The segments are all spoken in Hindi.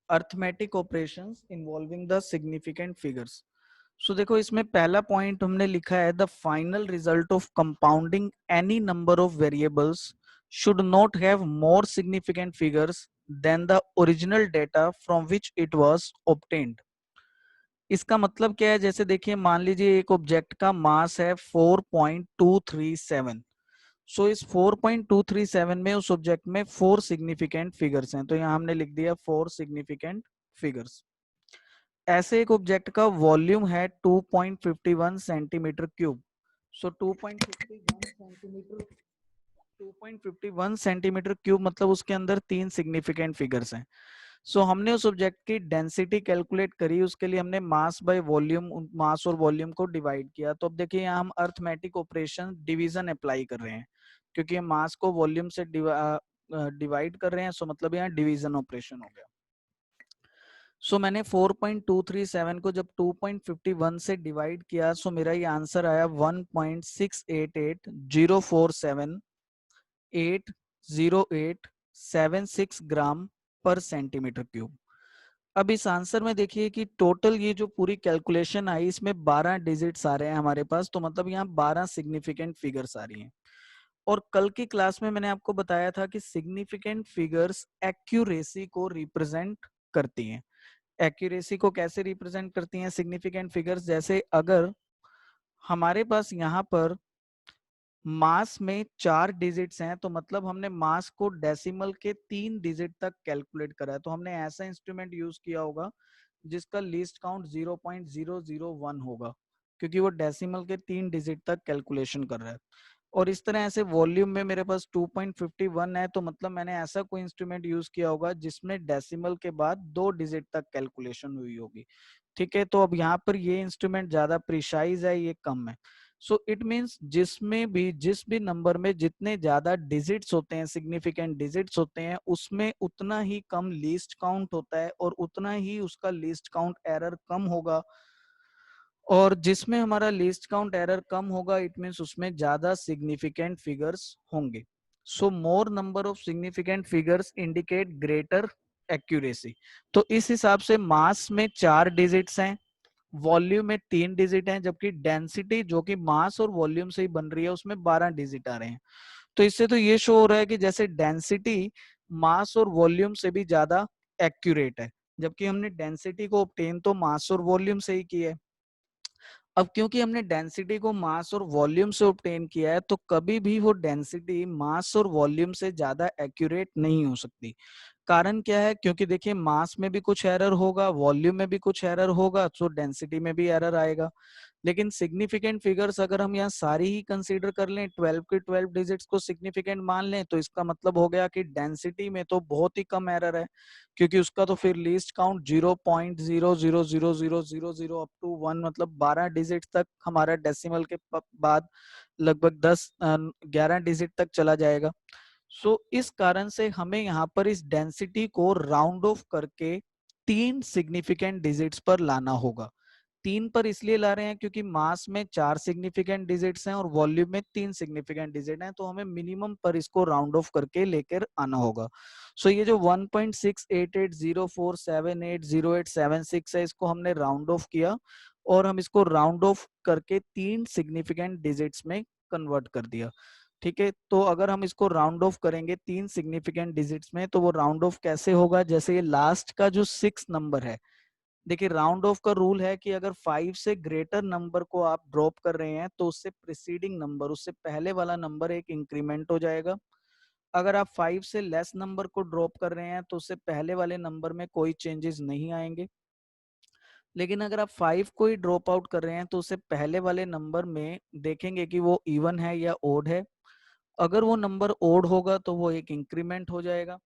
Arithmetic operations involving the significant figures. So देखो इसमें पहला पॉइंट हमने लिखा है the final result of compounding any number of variables should not have more significant figures than the original data from which it was obtained. इसका मतलब क्या है, जैसे देखिए मान लीजिए एक ऑब्जेक्ट का मास है 4.237। सो इस 4.237 में उस ऑब्जेक्ट में 4 सिग्निफिकेंट फिगर्स हैं, तो यहाँ हमने लिख दिया 4 सिग्निफिकेंट फिगर्स। ऐसे एक ऑब्जेक्ट का वॉल्यूम है 2.51 सेंटीमीटर क्यूब। सो 2.51 सेंटीमीटर क्यूब मतलब उसके अंदर 3 सिग्निफिकेंट फिगर्स हैं। सो हमने उस ऑब्जेक्ट की डेंसिटी कैलकुलेट करी, उसके लिए हमने मास बाय वॉल्यूम, मास और वॉल्यूम को डिवाइड किया। तो अब देखिए यहाँ हम अर्थमेटिक ऑपरेशन डिवीजन अप्लाई कर रहे हैं, क्योंकि हम मास को वॉल्यूम से डिवाइड कर रहे हैं, सो मतलब यहाँ डिवीजन ऑपरेशन हो गया। सो मैंने 4.237 को जब 2.51 से डिवाइड किया, सो मेरा ये आंसर आया 1.688047 ग्राम पर सेंटीमीटर क्यूब। अब इस आंसर में देखिए कि टोटल ये जो पूरी कैलकुलेशन आई इसमें 12 डिजिट्स आ रहे हैं हमारे पास, तो मतलब यहाँ 12 सिग्निफिकेंट फिगर्स आ रही हैं। और कल की क्लास में मैंने आपको बताया था कि सिग्निफिकेंट फिगर्स एक्यूरेसी को रिप्रेजेंट करती हैं। एक्यूरेसी को कैसे रिप्रेजेंट करती हैं सिग्निफिकेंट फिगर्स? जैसे अगर हमारे पास यहाँ पर मास में 4 डिजिट्स हैं, तो मतलब हमने मास को डेसिमल के 3 डिजिट तक कैलकुलेट करा है, तो हमने ऐसा इंस्ट्रूमेंट यूज किया होगा जिसका लीस्ट काउंट 0.001 होगा, क्योंकि वो डेसिमल के 3 डिजिट तक कैलकुलेशन कर रहा है। और इस तरह ऐसे वॉल्यूम में मेरे पास 2.51 है, तो मतलब मैंने ऐसा कोई इंस्ट्रूमेंट यूज किया होगा जिसमें डेसिमल के बाद 2 डिजिट तक कैलकुलेशन हुई होगी। ठीक है, तो अब यहाँ पर ये इंस्ट्रूमेंट ज्यादा प्रिसाइज है, ये कम है। सो इट मीन्स जिसमें भी जिस भी नंबर में जितने ज्यादा डिजिट्स होते हैं, सिग्निफिकेंट डिजिट्स होते हैं, उसमें उतना ही कम लीस्ट काउंट होता है और उतना ही उसका लीस्ट काउंट एरर कम होगा। और जिसमें हमारा लीस्ट काउंट एरर कम होगा, इट मीन्स उसमें ज्यादा सिग्निफिकेंट फिगर्स होंगे। So more number of significant figures indicate greater accuracy. तो इस हिसाब से मास में 4 डिजिट्स हैं, वॉल्यूम में 3 डिजिट हैं, जबकि डेंसिटी जो कि मास और वॉल्यूम से ही बन रही है उसमें 12 डिजिट आ रहे हैं। तो इससे तो ये शो हो रहा है कि जैसे डेंसिटी मास और वॉल्यूम से भी ज्यादा एक्यूरेट है, जबकि हमने डेंसिटी को ऑब्टेन तो मास और वॉल्यूम से ही किया है। अब क्योंकि हमने डेंसिटी को मास और वॉल्यूम से ऑब्टेन किया है, तो कभी भी वो डेंसिटी मास और वॉल्यूम से ज्यादा एक्यूरेट नहीं हो सकती। कारण क्या है? क्योंकि देखिए मास में भी कुछ एरर होगा, वॉल्यूम में भी कुछ एरर होगा, तो डेंसिटी में भी एरर आएगा। लेकिन सिग्निफिकेंट फिगर्स अगर हम यहाँ सारी ही कंसीडर कर लें, 12 के 12 डिजिट्स को सिग्निफिकेंट मान लें, तो इसका मतलब हो गया कि डेंसिटी में तो बहुत ही कम एरर है, क्योंकि उसका तो फिर लीस्ट काउंट 0.0000000 अप टू 1, मतलब 12 डिजिट तक हमारा डेसिमल के बाद लगभग 11 डिजिट तक चला जाएगा। सो इस कारण से हमें यहाँ पर इस डेंसिटी को राउंड ऑफ करके 3 सिग्निफिकेंट डिजिट्स पर लाना होगा। 3 पर इसलिए ला रहे हैं क्योंकि मास में 4 सिग्निफिकेंट डिजिट्स हैं और वॉल्यूम में 3 सिग्निफिकेंट डिजिट हैं, तो हमें मिनिमम पर इसको राउंड ऑफ करके लेकर आना होगा। सो ये जो 1.6880478087 है, इसको हमने राउंड ऑफ किया और हम इसको राउंड ऑफ करके 3 सिग्निफिकेंट डिजिट्स में कन्वर्ट कर दिया। ठीक है, तो अगर हम इसको राउंड ऑफ करेंगे 3 सिग्निफिकेंट डिजिट्स में, तो वो राउंड ऑफ कैसे होगा? जैसे ये लास्ट का जो 6 नंबर है, देखिए राउंड ऑफ का रूल है कि अगर 5 से ग्रेटर नंबर को आप ड्रॉप कर रहे हैं, तो उससे प्रीसीडिंग नंबर, उससे पहले वाला नंबर एक इंक्रीमेंट हो जाएगा। अगर आप 5 से लेस नंबर को ड्रॉप कर रहे हैं, तो उससे पहले वाले नंबर में कोई चेंजेस नहीं आएंगे। लेकिन अगर आप 5 को ही ड्रॉप आउट कर रहे हैं, तो उससे पहले वाले नंबर में देखेंगे कि वो इवन है या ओड है। अगर वो नंबर ओड होगा तो वो एक इंक्रीमेंट हो जाएगा,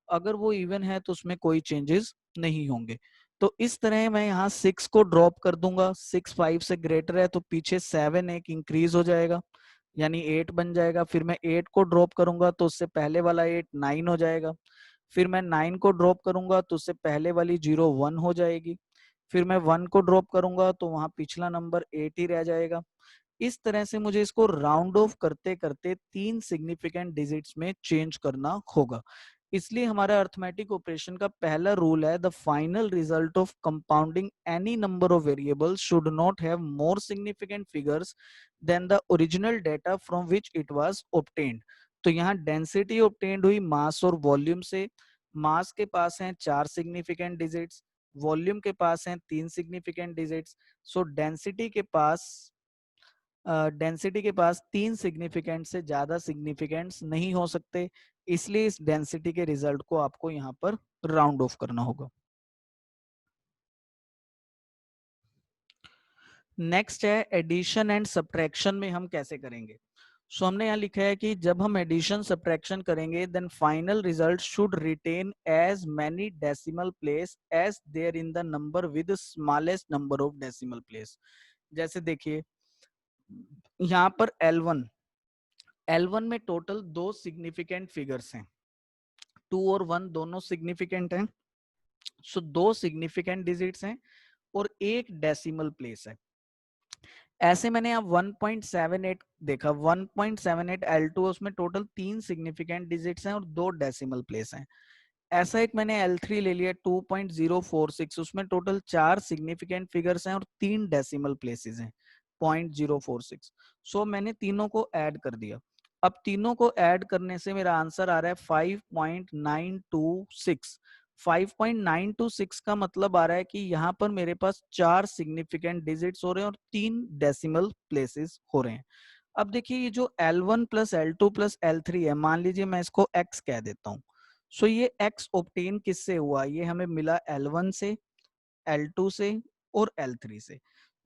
अगर वो इवन है तो उसमें कोई चेंजेस नहीं होंगे। तो इस तरह मैं यहाँ 6 को ड्रॉप कर दूंगा, 6 5 से ग्रेटर है तो पीछे 7 एक इंक्रीज हो जाएगा, यानी 8 बन जाएगा। फिर मैं 8 को ड्रॉप करूंगा तो उससे पहले वाला 8 9 हो जाएगा। फिर मैं 9 को ड्रॉप करूंगा तो उससे पहले वाली 0 1 हो जाएगी। फिर मैं 1 को ड्रॉप करूंगा तो वहां पिछला नंबर 8 ही रह जाएगा। इस तरह से मुझे इसको राउंड ऑफ करते करते 3 सिग्निफिकेंट डिजिट्स में चेंज करना होगा। इसलिए हमारा अर्थमेटिक ऑपरेशन का पहला रूल है, the final result of compounding any number of variables should not have more significant figures than the original data from which it was obtained. तो यहाँ डेंसिटी ऑब्टेन्ड हुई मास और वॉल्यूम से। मास के पास हैं 4 सिग्निफिकेंट डिजिट्स, वॉल्यूम के पास हैं 3 सिग्निफिकेंट डिजिट्स। सो डेंसिटी के पास 3 सिग्निफिकेंट से ज्यादा सिग्निफिकेंट्स नहीं हो सकते, इसलिए इस डेंसिटी के रिजल्ट को आपको यहाँ पर राउंड ऑफ करना होगा। नेक्स्ट है एडिशन एंड सब्ट्रैक्शन में हम कैसे करेंगे। सो हमने यहाँ लिखा है कि जब हम एडिशन सब्ट्रैक्शन करेंगे then final result should retain as many decimal place as there in the number with smallest number of decimal place. जैसे देखिए यहाँ पर L1 में टोटल 2 सिग्निफिकेंट फिगर्स हैं, 2 और 1 दोनों सिग्निफिकेंट हैं। सो 2 सिग्निफिकेंट डिजिट्स हैं और एक डेसिमल प्लेस है। ऐसे मैंने यहाँ 1.78 देखा, 1.78 L2 उसमें टोटल 3 सिग्निफिकेंट डिजिट्स हैं और 2 डेसिमल प्लेस हैं। ऐसा एक मैंने L3 ले लिया 2.046, उसमें टोटल 4 सिग्निफिकेंट फिगर्स हैं और 3 डेसिमल प्लेसेस हैं 0.046। सो मैंने तीनों को ऐड कर दिया। अब तीनों को ऐड करने से मेरा आंसर आ रहा है 5.926। 5.926 का मतलब आ रहा है कि यहाँ पर मेरे पास 4 सिग्निफिकेंट डिजिट्स हो रहे हैं और 3 डेसिमल प्लेसेस हो रहे हैं। अब देखिए ये जो L1 plus L2 plus L3 है, मान लीजिए मैं इसको X कह देता हूँ। सो ये X ऑब्टेन किससे हुआ, ये हमें मिला L1 से, L2 से और L3 से।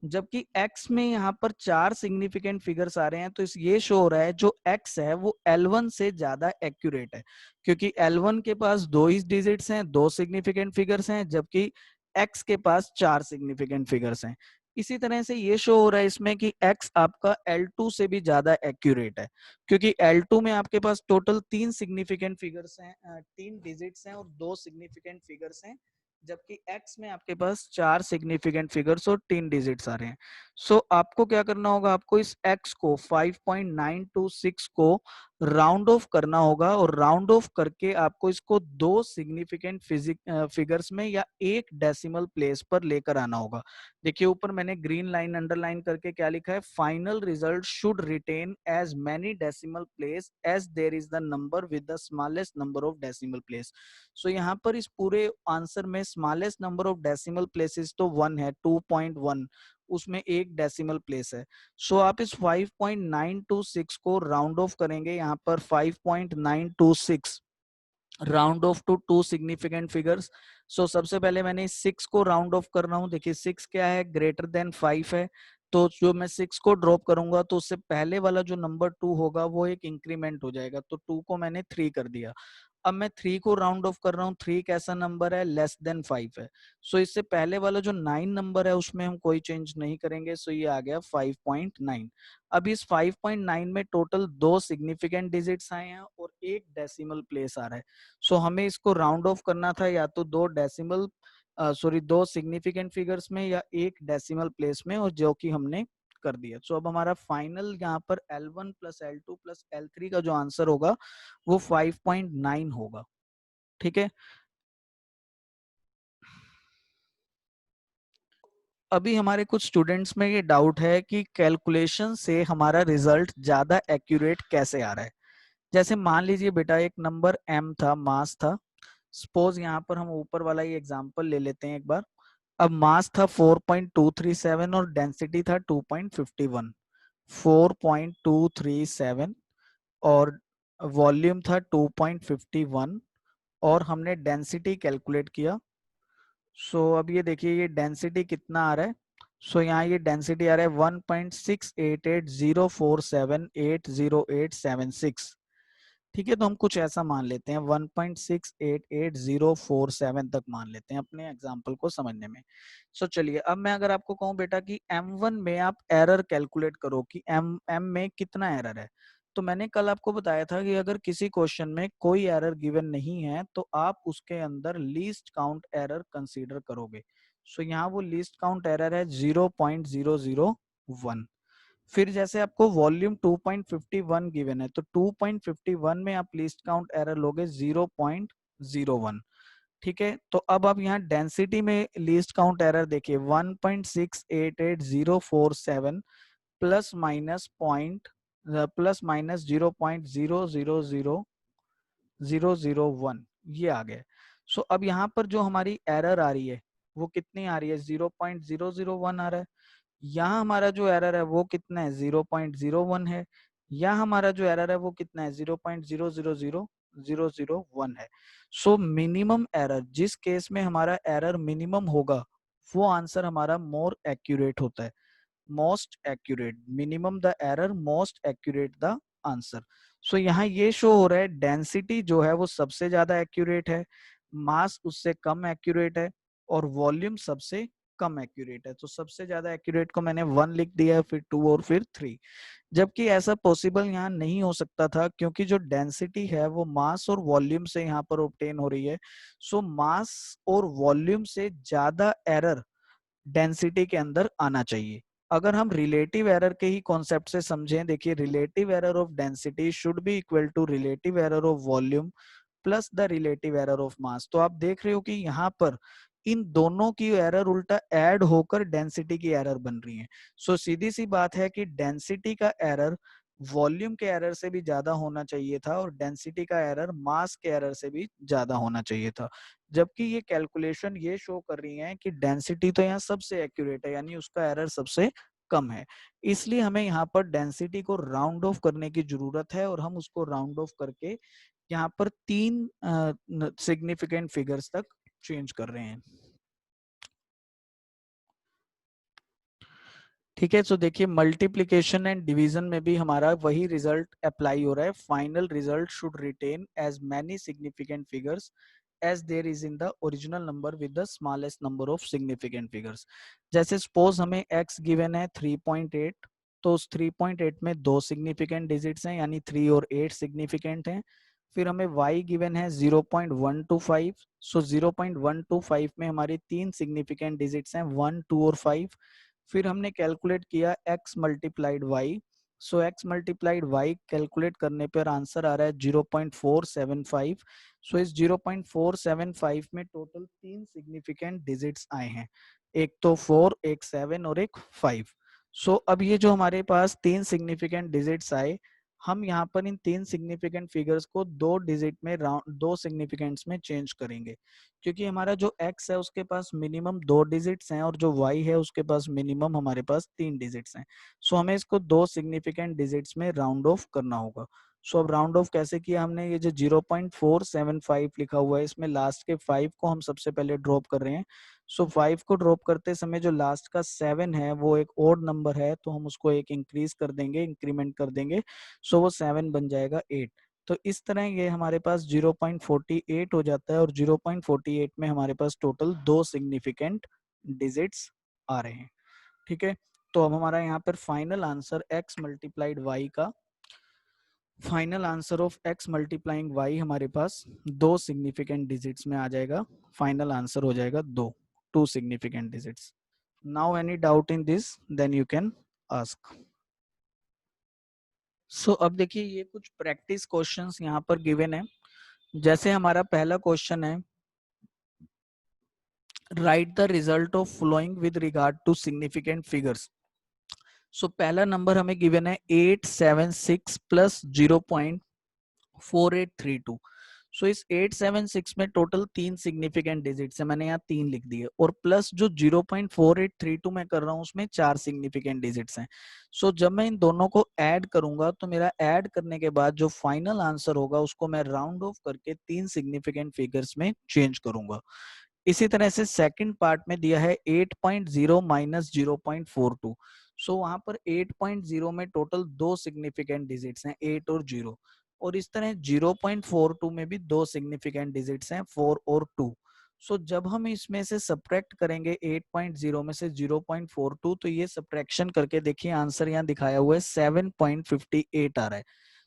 जबकि X में यहाँ पर 4 सिग्निफिकेंट फिगर्स आ रहे हैं, तो इस ये शो हो रहा है जो X है वो L1 से ज्यादा एक्यूरेट है, क्योंकि L1 के पास 2 ही डिजिट्स हैं, 2 सिग्निफिकेंट फिगर्स हैं, जबकि X के पास 4 सिग्निफिकेंट फिगर्स हैं। इसी तरह से ये शो हो रहा है इसमें कि X आपका L2 से भी ज्यादा एक्यूरेट है, क्योंकि L2 में आपके पास टोटल 3 सिग्निफिकेंट फिगर्स हैं, 3 डिजिट्स हैं और 2 सिग्निफिकेंट फिगर्स हैं, जबकि X में आपके पास 4 सिग्निफिकेंट फिगर्स और 3 डिजिट्स आ रहे हैं। सो आपको क्या करना होगा, आपको इस X को 5.926 को राउंड ऑफ करना होगा और राउंड ऑफ करके आपको इसको 2 सिग्निफिकेंट फिगर्स में या एक डेसिमल प्लेस पर लेकर आना होगा। देखिए ऊपर मैंने ग्रीन लाइन अंडरलाइन करके क्या लिखा है, final result should retain as many decimal place as there is the number with the smallest number of decimal place. So यहाँ पर इस पूरे आंसर में smallest number of decimal places तो 1 है, 2.1, उसमें एक डेसिमल प्लेस है। सो आप इस 5.926 को राउंड ऑफ करेंगे, यहाँ पर 5.926 round off to 2 significant figures. So सबसे पहले मैंने 6 को राउंड ऑफ कर रहा हूँ। देखिए 6 क्या है, ग्रेटर देन 5 है, तो जो मैं 6 को ड्रॉप करूंगा तो उससे पहले वाला जो नंबर 2 होगा वो एक इंक्रीमेंट हो जाएगा, तो 2 को मैंने 3 कर दिया। अब मैं 3 को राउंड ऑफ कर रहा हूँ, 3 कैसा नंबर है, लेस देन 5 है। सो इससे पहले वाला जो 9 नंबर है उसमें हम कोई चेंज नहीं करेंगे, सो ये आ गया 5.9। अब इस 5.9 में टोटल 2 सिग्निफिकेंट डिजिट्स आए हैं और एक डेसिमल प्लेस आ रहा है। सो हमें इसको राउंड ऑफ करना था या तो 2 सिग्निफिकेंट फिगर्स में या एक डेसिमल प्लेस में, और जो कि हमने कर दिया। सो अब हमारा फाइनल यहाँ पर L1 plus L2 plus L3 का जो आंसर होगा वो 5.9 होगा। ठीक है, अभी हमारे कुछ स्टूडेंट्स में ये डाउट है कि कैलकुलेशन से हमारा रिजल्ट ज्यादा एक्यूरेट कैसे आ रहा है। जैसे मान लीजिए बेटा एक नंबर m था, मास था, सपोज यहाँ पर हम ऊपर वाला ये एग्जांपल ले लेते हैं एक बार। अब मास था 4.237 और डेंसिटी था 2.51, 4.237 और वॉल्यूम था 2.51 और हमने डेंसिटी कैलकुलेट किया। सो अब ये देखिए ये डेंसिटी कितना आ रहा है। सो यहाँ ये डेंसिटी आ रहा है 1.6880478087 ठीक है, तो हम कुछ ऐसा मान लेते हैं, 1.688047 तक मान लेते हैं अपने एग्जाम्पल को समझने में। सो चलिए अब मैं अगर आपको कहूँ बेटा कि M1 में आप एरर कैलकुलेट करो कि M में कितना एरर है, तो मैंने कल आपको बताया था कि अगर किसी क्वेश्चन में कोई एरर गिवन नहीं है तो आप उसके अंदर लीस्ट काउंट एरर कंसीडर करोगे। सो यहाँ वो लीस्ट काउंट एरर है 0.001। फिर जैसे आपको वॉल्यूम 2.51 गिवन है, तो 2.51 में आप लीस्ट काउंट एरर लोगे 0.01। ठीक है, तो अब आप यहाँ डेंसिटी में लीस्ट काउंट एरर देखिए 1.688047 plus minus point plus minus 0.000001 ये आ गया। सो अब यहाँ पर जो हमारी एरर आ रही है वो कितनी आ रही है, 0.001 आ रहा है। यहाँ हमारा जो एरर है वो कितना है, 0.01 है। यहाँ हमारा जो एरर है वो कितना है, 0.000001 है। सो मिनिमम एरर, जिस केस में हमारा एरर मिनिमम होगा वो आंसर हमारा मोर एक्यूरेट होता है। Most accurate, minimum the error, most accurate the answer. So यहाँ ये शो हो रहा है डेंसिटी जो है वो सबसे ज्यादा एक्यूरेट है, मास उससे कम एक्यूरेट है, और वॉल्यूम सबसे कम एक्यूरेट है। तो सबसे ज्यादा एक्यूरेट को मैंने 1 लिख दिया है, फिर 2 और फिर 3। जबकि ऐसा पॉसिबल यहाँ नहीं हो सकता था, क्योंकि जो डेंसिटी है वो मास और वॉल्यूम से यहाँ पर ऑब्टेन हो रही है। सो मास और वॉल्यूम से ज्यादा एरर डेंसिटी के अंदर आना चाहिए। अगर हम रिलेटिव एरर के ही कॉन्सेप्ट से समझें, देखिए relative error of density should be equal to relative error of volume plus the relative error of mass. तो आप देख रहे हो कि यहाँ पर इन दोनों की एरर उल्टा ऐड होकर डेंसिटी की एरर बन रही है। सो सीधी सी बात है कि डेंसिटी का एरर वॉल्यूम के एरर से भी ज्यादा होना चाहिए था, और डेंसिटी का एरर मास के एरर से भी ज्यादा होना चाहिए था। जबकि ये कैलकुलेशन ये शो कर रही है कि डेंसिटी तो यहाँ सबसे एक्यूरेट है, यानी उसका एरर सबसे कम है। इसलिए हमें यहाँ पर डेंसिटी को राउंड ऑफ करने की जरूरत है, और हम उसको राउंड ऑफ करके यहाँ पर 3 सिग्निफिकेंट फिगर्स तक चेंज कर रहे हैं। ठीक है, तो देखिए मल्टीप्लिकेशन एंड डिवीजन में भी हमारा वही रिजल्ट अप्लाई हो रहा है। Final result should retain as many significant figures as there is in the original number with the smallest number of significant figures। जैसे सपोज हमें x गिवन है 3.8, तो उस 3.8 में 2 सिग्निफिकेंट डिजिट्स हैं, यानी 3 और 8 सिग्निफिकेंट हैं। फिर हमें y गिवन है 0.125, सो 0.125 में हमारी 3 सिग्निफिकेंट डिजिट्स हैं, 1, 2 और 5। फिर हमने कैलकुलेट किया x मल्टीप्लाइड वाई, सो x मल्टीप्लाइड वाई कैलकुलेट करने पर आंसर आ रहा है 0.475। सो इस 0.475 में टोटल 3 सिग्निफिकेंट डिजिट्स आए हैं, एक तो 4, एक 7 और एक 5। सो अब ये जो हमारे पास 3 सिग्निफिकेंट डिजिट्स आए, हम यहाँ पर इन 3 सिग्निफिकेंट फिगर्स को 2 डिजिट में राउंड 2 सिग्निफिकेंट्स में चेंज करेंगे, क्योंकि हमारा जो x है उसके पास मिनिमम 2 डिजिट्स हैं, और जो y है उसके पास मिनिमम हमारे पास 3 डिजिट्स हैं। सो हमें इसको 2 सिग्निफिकेंट डिजिट्स में राउंड ऑफ करना होगा। सो अब राउंड ऑफ कैसे किया हमने, ये जो 0.475 लिखा हुआ है इसमें लास्ट के 5 को हम सबसे पहले ड्रॉप कर रहे हैं। सो 5 को ड्रॉप करते समय जो लास्ट का 7 है वो एक ओड नंबर है, तो हम उसको एक इंक्रीज कर देंगे, इंक्रीमेंट कर देंगे। सो वो 7 बन जाएगा 8। तो इस तरह ये हमारे पास 0.48 हो जाता है, और 0.48 में हमारे पास टोटल 2 सिग्निफिकेंट डिजिट्स आ रहे हैं। ठीक है, तो अब हमारा यहाँ पर final answer x multiplied y का final answer of x multiplying y हमारे पास 2 सिग्निफिकेंट डिजिट्स में आ जाएगा। फाइनल आंसर हो जाएगा 2 significant digits. Now any doubt in this then you can ask. So अब देखिए ये कुछ प्रैक्टिस क्वेश्चंस यहाँ पर गिवन है। जैसे हमारा पहला क्वेश्चन है, write the result of following with regard to significant figures. So पहला नंबर हमें गिवन है 876 प्लस 0.4832। सो इस 876 में टोटल 3 सिग्निफिकेंट डिजिट्स है, मैंने यहाँ 3 लिख दिए, और प्लस जो 0.4832 मैं कर रहा हूँ उसमें 4 सिग्निफिकेंट डिजिट्स हैं। सो जब मैं इन दोनों को ऐड करूंगा तो मेरा ऐड करने के बाद जो फाइनल आंसर होगा उसको मैं राउंड ऑफ करके 3 सिग्निफिकेंट फिगर्स में चेंज करूंगा। इसी तरह से सेकंड पार्ट में दिया है 8.0 माइनस 0.42। सो वहां पर 8.0 में टोटल 2 सिग्निफिकेंट डिजिट्स हैं, 8 और 0, और इस तरह 0.42 में भी 2 सिग्निफिकेंट डिजिट्स हैं, 4 और 2। सो जब हम इसमें से सब्ट्रैक्ट करेंगे 8.0 में से 0.42, तो ये सब्ट्रैक्शन करके देखिए आंसर यहाँ दिखाया हुआ है 7.58 आ रहा है।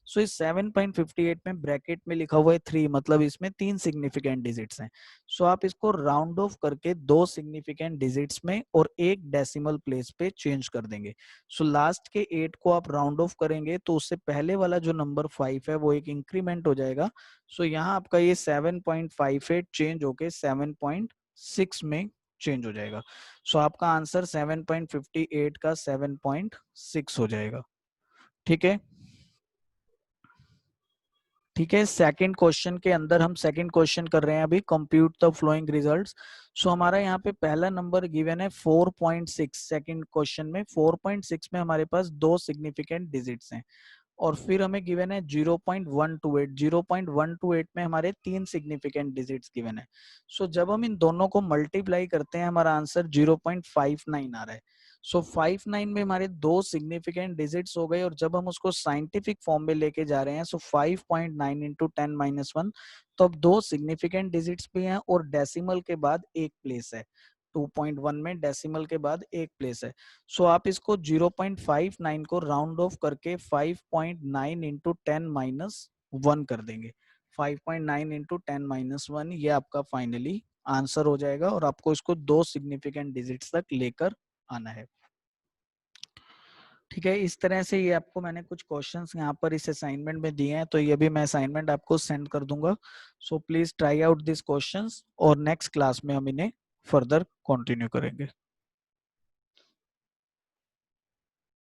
सो इस 7.58 में ब्रैकेट में लिखा हुआ है 3, मतलब इसमें 3 सिग्निफिकेंट डिजिट्स हैं। सो आप इसको राउंड ऑफ करके 2 सिग्निफिकेंट डिजिट्स में और एक डेसिमल प्लेस पे चेंज कर देंगे। सो लास्ट के 8 को आप राउंड ऑफ करेंगे तो उससे पहले वाला जो नंबर 5 है वो एक इंक्रीमेंट हो जाएगा। सो यहाँ आपका ये 7.58 चेंज होके 7.6 में चेंज हो जाएगा। सो आपका आंसर 7.58 का 7.6 हो जाएगा। ठीक है, ठीक है। सेकंड क्वेश्चन के अंदर हम सेकंड क्वेश्चन कर रहे हैं अभी, कंप्यूट द फ्लोइंग रिजल्ट्स। सो हमारा यहाँ पे पहला नंबर गिवन है 4.6। सेकंड क्वेश्चन में 4.6 में हमारे पास 2 सिग्निफिकेंट डिजिट्स हैं और फिर हमें गिवन है 0.128। 0.128 में हमारे 3 सिग्निफिकेंट डिजिट्स गिवन है। सो जब हम इन दोनों को मल्टीप्लाई करते हैं हमारा आंसर 0.59 आ रहा है। सो 59 में हमारे 2 सिग्निफिकेंट डिजिट्स हो गए और जब हम उसको साइंटिफिक फॉर्म में लेके जा रहे हैं सो 5.9 इंटू 10-1, तो अब 2 सिग्निफिकेंट डिजिट्स भी हैं और डेसिमल के बाद एक प्लेस है। 2.1 में डेसिमल के बाद एक प्लेस है। सो आप इसको 0.59 को राउंड ऑफ करके 5.9 इंटू 10-1 कर देंगे। 5.9 इंटू 10-1 ये आपका फाइनली आंसर हो जाएगा और आपको इसको 2 सिग्निफिकेंट डिजिट्स तक लेकर आना है। ठीक है, इस तरह से ये आपको मैंने कुछ क्वेश्चंस यहाँ पर इस असाइनमेंट में दिए हैं, तो ये भी मैं असाइनमेंट आपको सेंड कर दूंगा। So please try out this questions और नेक्स्ट क्लास में हम इन्हें फर्दर कंटिन्यू करेंगे।